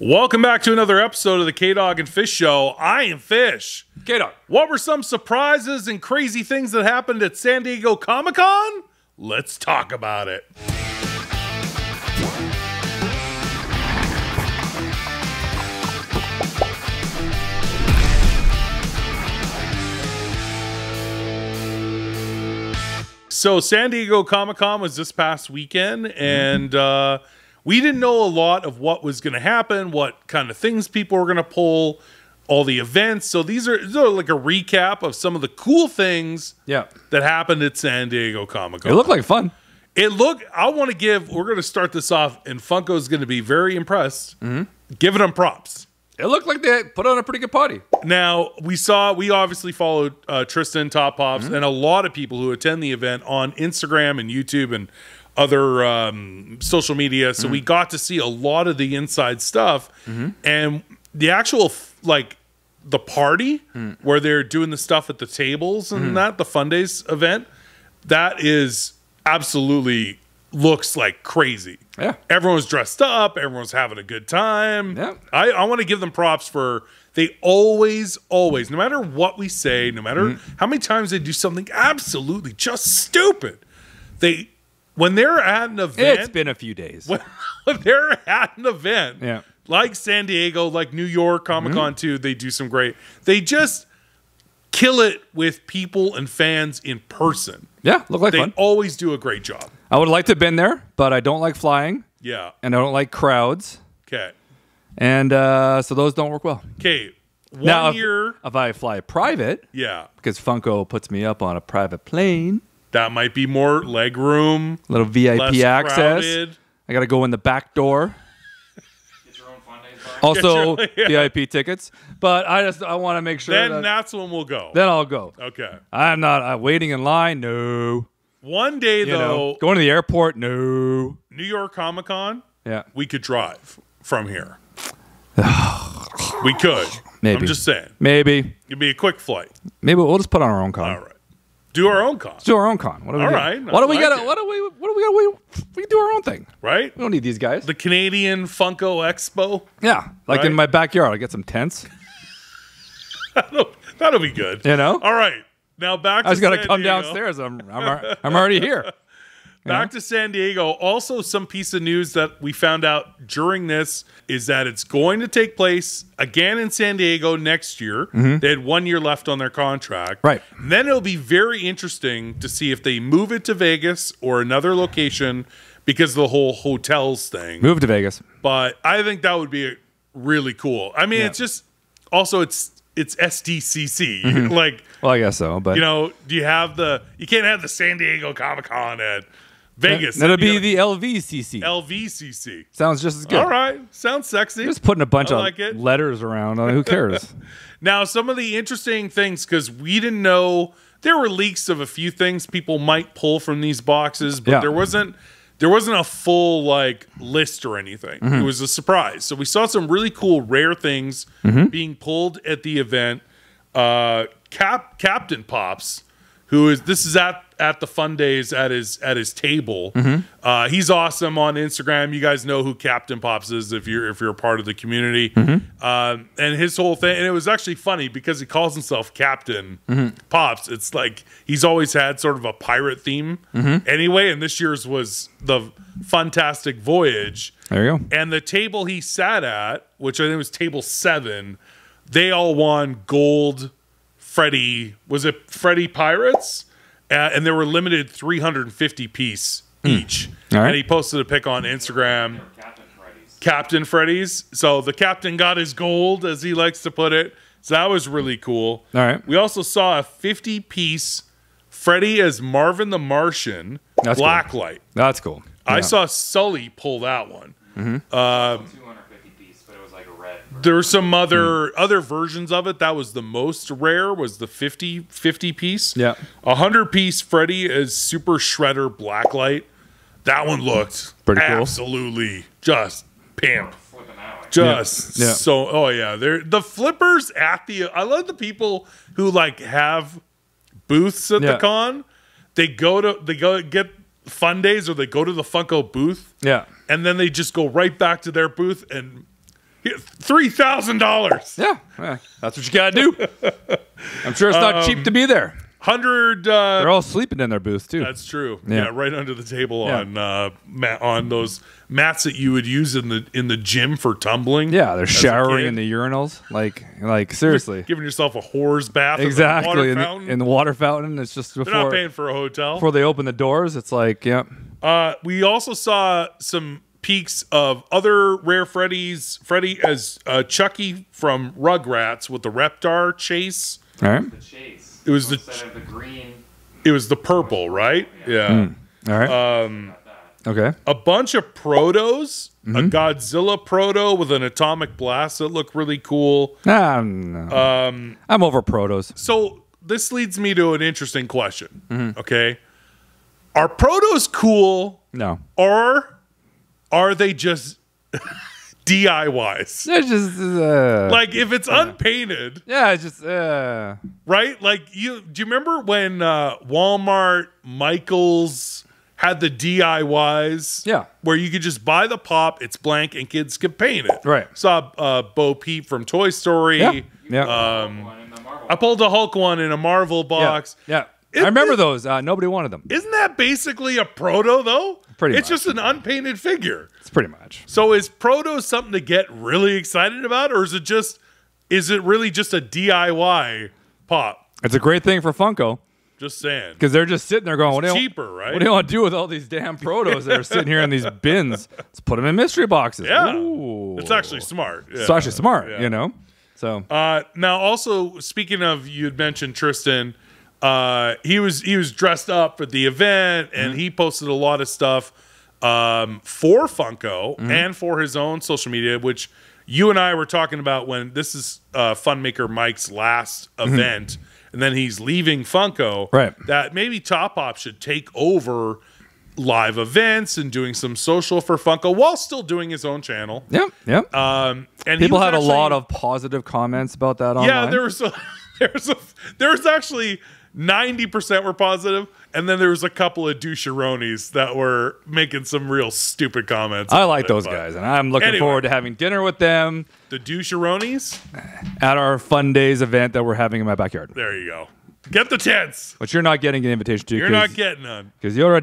Welcome back to another episode of the K-Dog and Fish Show. I am Fish. K-Dog. What were some surprises and crazy things that happened at San Diego Comic-Con? Let's talk about it. So San Diego Comic-Con was this past weekend, and we didn't know a lot of what was going to happen, what kind of things people were going to pull, all the events. So these are like a recap of some of the cool things that happened at San Diego Comic-Con. It looked like fun. We're going to start this off, and Funko's going to be very impressed, giving them props. It looked like they put on a pretty good party. Now, we obviously followed Tristan, Top Pops, and a lot of people who attend the event on Instagram and YouTube and other social media. So we got to see a lot of the inside stuff. And the actual, like, the party where they're doing the stuff at the tables and the Fundays event, that is absolutely looks like crazy. Yeah. Everyone's dressed up. Everyone's having a good time. Yeah. I want to give them props for they always, no matter what we say, no matter how many times they do something absolutely just stupid, when they're at an event. It's been a few days. When they're at an event, like San Diego, like New York, Comic-Con too, they do some great. They just kill it with people and fans in person. Yeah, look like fun. They always do a great job. I would like to have been there, but I don't like flying. Yeah. And I don't like crowds. Okay. And so those don't work well. Okay. If I fly private, because Funko puts me up on a private plane, that might be more leg room, little VIP access. Crowded. I got to go in the back door. Get your own Fundays bar. Also, VIP tickets. But I want to make sure. Then that's when we'll go. Then I'll go. Okay. I'm not waiting in line. No. One day, though. Going to the airport. No. New York Comic-Con. Yeah. We could drive from here. We could. Maybe. I'm just saying. Maybe. It'd be a quick flight. Maybe we'll just put on our own con. All right. Do our own con. Let's do our own con. What do we do? Right. What do we got? What do we got? We can do our own thing. Right? We don't need these guys. The Canadian Funko Expo. Yeah. Like in my backyard. I'll get some tents. That'll be good. You know? All right. Now back to I just got to come Diego. downstairs. I'm already here. Back to San Diego. Also, some piece of news that we found out during this is that it's going to take place again in San Diego next year. They had 1 year left on their contract. Right. And then it'll be very interesting to see if they move it to Vegas or another location because of the whole hotels thing. Move to Vegas. But I think that would be really cool. I mean, it's just also it's SDCC. Like, well, I guess so. But you can't have the San Diego Comic-Con at Vegas. That'll be the LVCC. LVCC. Sounds just as good. All right. Sounds sexy. Just putting a bunch of letters around. Who cares? Now, some of the interesting things, because we didn't know, there were leaks of a few things people might pull from these boxes, but there wasn't a full list or anything. It was a surprise. So we saw some really cool rare things being pulled at the event. Captain Pops, this is at the Fundays at his table. He's awesome on Instagram. You guys know who Captain Pops is if you're a part of the community. And his whole thing, and it was actually funny because he calls himself Captain Pops. It's like he's always had sort of a pirate theme anyway, and this year's was the Fantastic Voyage. There you go. And the table he sat at, which I think was table 7, they all won gold Freddy Pirates? And there were limited 350 piece each. All right. And he posted a pic on Instagram. Captain Freddy's. So the captain got his gold, as he likes to put it. So that was really cool. All right. We also saw a 50 piece Freddy as Marvin the Martian blacklight. Cool. That's cool. I saw Sully pull that one. 250 piece, but it was like a red. There were some other versions of it. That was the most rare, was the 50 piece. Yeah. 100 piece Freddy as Super Shredder Blacklight. That one looked pretty cool. Absolutely just pimp. Just so, oh yeah. The flippers at I love the people who have booths at the con. They go get Fundays or they go to the Funko booth. Yeah. And then they just go right back to their booth and $3,000. Yeah, that's what you gotta do. I'm sure it's not cheap to be there. 100. They're all sleeping in their booth too. That's true. Yeah, right under the table on those mats that you would use in the gym for tumbling. Yeah, they're showering in the urinals. Like seriously, giving yourself a whore's bath. Exactly, in the water fountain. It's just before they're not paying for a hotel before they open the doors. It's like, yeah. We also saw some peaks of other rare Freddies. Freddy as Chucky from Rugrats with the Reptar chase. All right. The chase. It was the green. It was the purple, right? Yeah. All right. Okay. A bunch of protos. A Godzilla proto with an atomic blast that looked really cool. No. I'm over protos. So this leads me to an interesting question. Okay. Are protos cool? No. Or are they just DIYs? They're just like if it's unpainted. Yeah, it's just right? Like do you remember when Walmart, Michaels had the DIYs? Yeah. Where you could just buy the pop, it's blank, and kids could paint it. Right. Saw Bo Peep from Toy Story. Yeah. I pulled a Hulk one in a Marvel box. Yeah. I remember those. Nobody wanted them. Isn't that basically a proto though? Pretty It's much. just an unpainted figure. It's pretty much. So is proto something to get really excited about, or is it really just a DIY pop? It's a great thing for Funko. Just saying. Because they're just sitting there going, it's cheaper, right? What do you want to do with all these damn protos that are sitting here in these bins? Let's put them in mystery boxes. Yeah. Ooh. It's actually smart. Yeah. It's actually smart, you know? So now also, speaking of, you had mentioned Tristan, he was dressed up at the event, and he posted a lot of stuff for Funko and for his own social media, which you and I were talking about when this is Funmaker Mike's last event, and then he's leaving Funko. Right. That maybe Top Pop should take over live events and doing some social for Funko while still doing his own channel. Yep. And people had a lot of positive comments about that online. Yeah, there was actually 90% were positive, and then there was a couple of doucheronis that were making some real stupid comments. I like those guys, and I'm looking forward to having dinner with them. The doucheronis? At our Fundays event that we're having in my backyard. There you go. Get the tents. Which you're not getting an invitation to. You're not getting none. Because you're a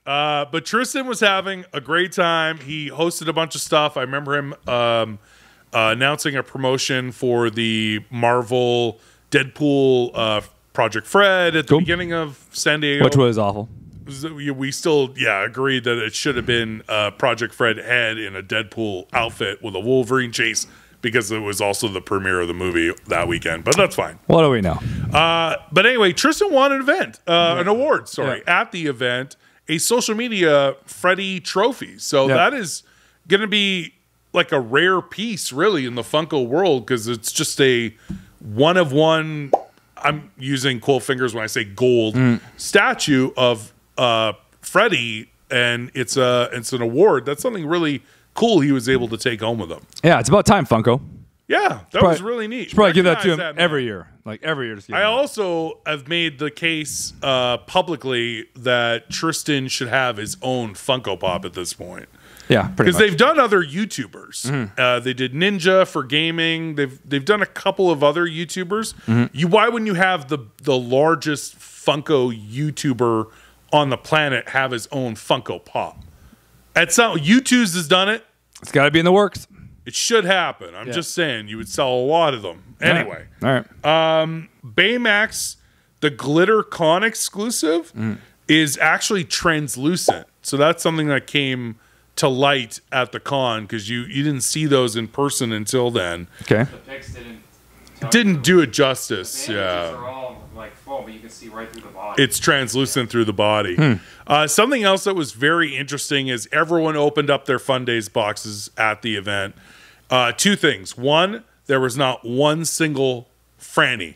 but Tristan was having a great time. He hosted a bunch of stuff. I remember him announcing a promotion for the Marvel Deadpool Project Fred at the beginning of San Diego. Which was awful. We still, agreed that it should have been Project Fred head in a Deadpool outfit with a Wolverine chase because it was also the premiere of the movie that weekend. But that's fine. What do we know? But anyway, Tristan won an award, at the event, a social media Freddy trophy. So that is going to be like a rare piece, really, in the Funko world because it's just a one of one. I'm using quote fingers when I say gold statue of Freddy, and it's an award. That's something really cool he was able to take home with him. Yeah, it's about time, Funko. Yeah, that was really neat. Should probably give that to him every year. Like every year. Just I also have made the case publicly that Tristan should have his own Funko Pop at this point. Yeah, because they've done other YouTubers. They did Ninja for gaming. They've done a couple of other YouTubers. Why wouldn't you have the largest Funko YouTuber on the planet have his own Funko Pop? That's not U2's has done it. It's got to be in the works. It should happen. I'm just saying you would sell a lot of them anyway. All right. Baymax, the Glitter Con exclusive, is actually translucent. So that's something that came to light at the con because you didn't see those in person until then. Okay. The pics didn't do it justice. The bandages are all like full, but you can see right through the body. It's translucent through the body. Something else that was very interesting is everyone opened up their Fundays boxes at the event. Two things. One, there was not one single Franny.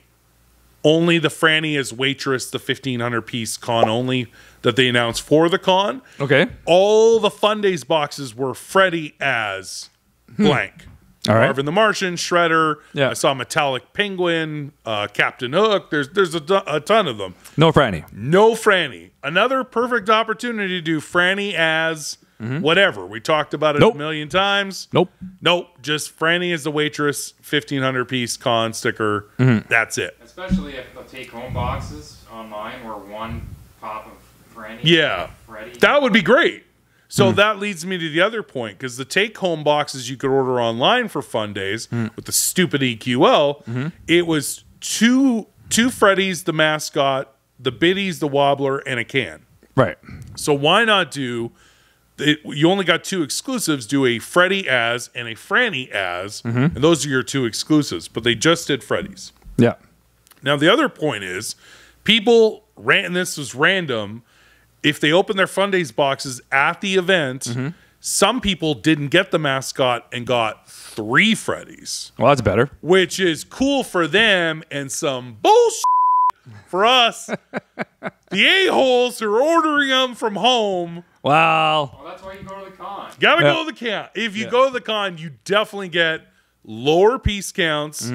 Only the Franny as waitress, the 1,500 piece con only that they announced for the con. Okay. All the Fundays boxes were Freddy as blank. All right. Marvin the Martian, Shredder. Yeah. I saw Metallic Penguin, Captain Hook. There's a ton of them. No Franny. No Franny. Another perfect opportunity to do Franny as whatever. We talked about it a million times. Nope. Just Franny as the waitress, 1,500 piece con sticker. That's it. Especially if the take-home boxes online were one pop of Franny. Yeah, Freddy. that would be great. So that leads me to the other point, because the take-home boxes you could order online for Fundays with the stupid EQL, it was two Freddies, the mascot, the Biddies, the Wobbler, and a can. Right. So why not do? You only got 2 exclusives. Do a Freddy as and a Franny as, and those are your 2 exclusives. But they just did Freddy's. Yeah. Now the other point is, people and this was random. If they open their Fundays boxes at the event, some people didn't get the mascot and got 3 Freddies. Well, that's better. Which is cool for them and some bullshit for us. The a-holes who are ordering them from home. Wow. Well, that's why you go to the con. Gotta go to the con. If you go to the con, you definitely get lower piece counts,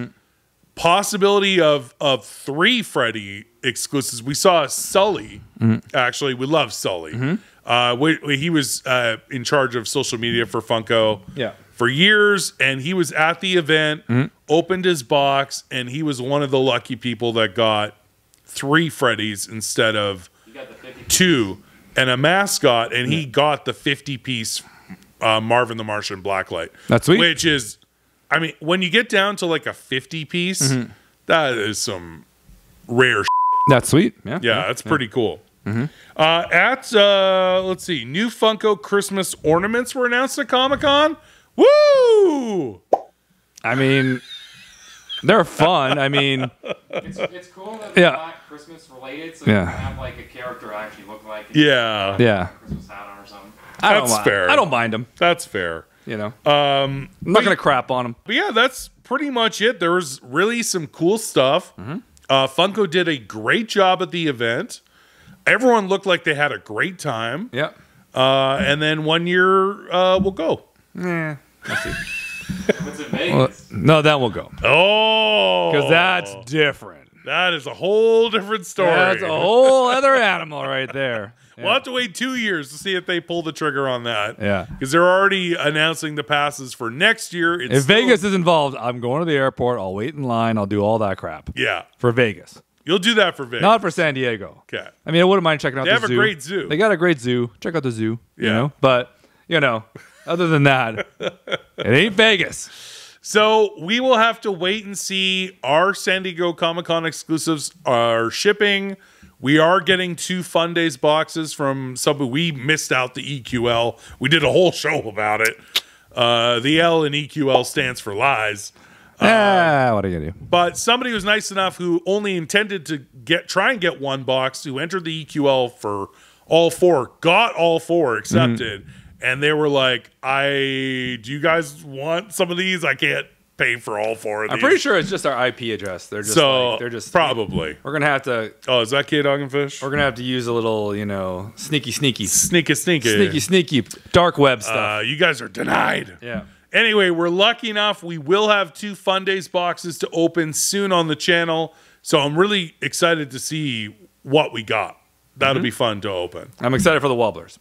possibility of 3 Freddy exclusives. We saw Sully. Actually, we love Sully. He was in charge of social media for Funko for years, and he was at the event, opened his box, and he was one of the lucky people that got 3 Freddys instead of 2 and a mascot, and he got the 50-piece Marvin the Martian Blacklight. That's sweet. Which is, I mean, when you get down to like a 50-piece, that is some rare shit. That's sweet. Yeah, that's pretty cool. Let's see, new Funko Christmas ornaments were announced at Comic-Con. Woo! I mean, they're fun. I mean, it's cool that they're not Christmas related, so you can have like a character actually look like Christmas hat on or something. That's fair. I don't mind them. That's fair. You know, I'm not gonna crap on them. But yeah, that's pretty much it. There was really some cool stuff. Funko did a great job at the event. Everyone looked like they had a great time. Yeah. And then one year we'll go. Yeah. Let's see. What's in Vegas? Well, no, that will go. Oh, because that's different. That is a whole different story. That's a whole other animal right there. Yeah. We'll have to wait 2 years to see if they pull the trigger on that. Yeah. Because they're already announcing the passes for next year. If Vegas is involved, I'm going to the airport. I'll wait in line. I'll do all that crap. Yeah. For Vegas. You'll do that for Vegas. Not for San Diego. Okay. I mean, I wouldn't mind checking out the zoo. They have a great zoo. They got a great zoo. Check out the zoo. You know? But, you know, other than that, it ain't Vegas. So we will have to wait and see. Our San Diego Comic-Con exclusives are shipping. We are getting 2 Fundays boxes from somebody. We missed out the EQL. We did a whole show about it. The L in EQL stands for lies. What are you gonna do? But somebody was nice enough who only intended to try and get 1 box, who entered the EQL for all 4, got all 4 accepted, and they were like, do you guys want some of these? I can't pay for all 4 of these. I'm pretty sure it's just our IP address. They're just they're just probably. We're gonna have to. Oh, is that kdogandfish? We're gonna have to use a little, you know, sneaky dark web stuff. You guys are denied. Yeah. Anyway, we're lucky enough. We will have 2 Fundays boxes to open soon on the channel. So I'm really excited to see what we got. That'll be fun to open. I'm excited for the Wobblers.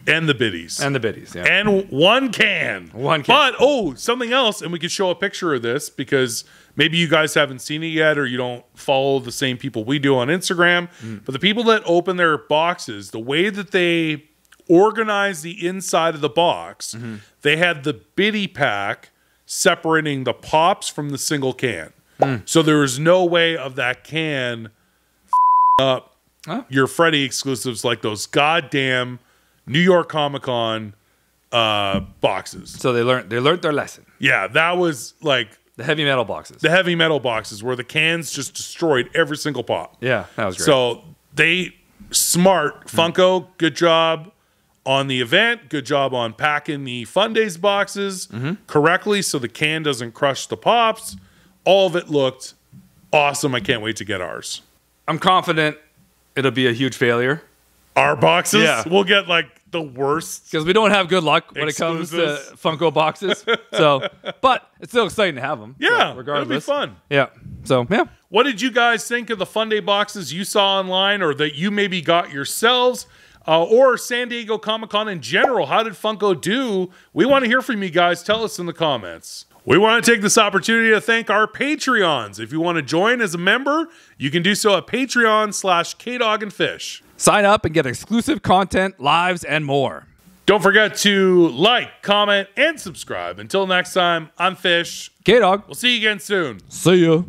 And the Biddies. And the Biddies, yeah. And 1 can. 1 can. But, something else, and we could show a picture of this because maybe you guys haven't seen it yet or you don't follow the same people we do on Instagram. But the people that open their boxes, the way that they organize the inside of the box, they had the Biddy pack separating the pops from the single can. So there was no way of that can up your Freddy exclusives like those goddamn New York Comic-Con boxes. So they learned their lesson. Yeah, that was like the heavy metal boxes. The heavy metal boxes where the cans just destroyed every single pop. Yeah, that was great. So smart Funko, good job on the event, good job on packing the Fundays boxes correctly so the can doesn't crush the pops. All of it looked awesome. I can't wait to get ours. I'm confident it'll be a huge failure. Our boxes? Yeah. We'll get like the worst. Because we don't have good luck when it comes to Funko boxes. So, but it's still exciting to have them. Yeah, so regardless. It'll be fun. Yeah. So, yeah. What did you guys think of the Funday boxes you saw online or that you maybe got yourselves? or San Diego Comic-Con in general. How did Funko do? We want to hear from you guys. Tell us in the comments. We want to take this opportunity to thank our Patreons. If you want to join as a member, you can do so at patreon.com/kdogandfish. Sign up and get exclusive content, lives, and more. Don't forget to like, comment, and subscribe. Until next time, I'm Fish. K-Dog. We'll see you again soon. See ya.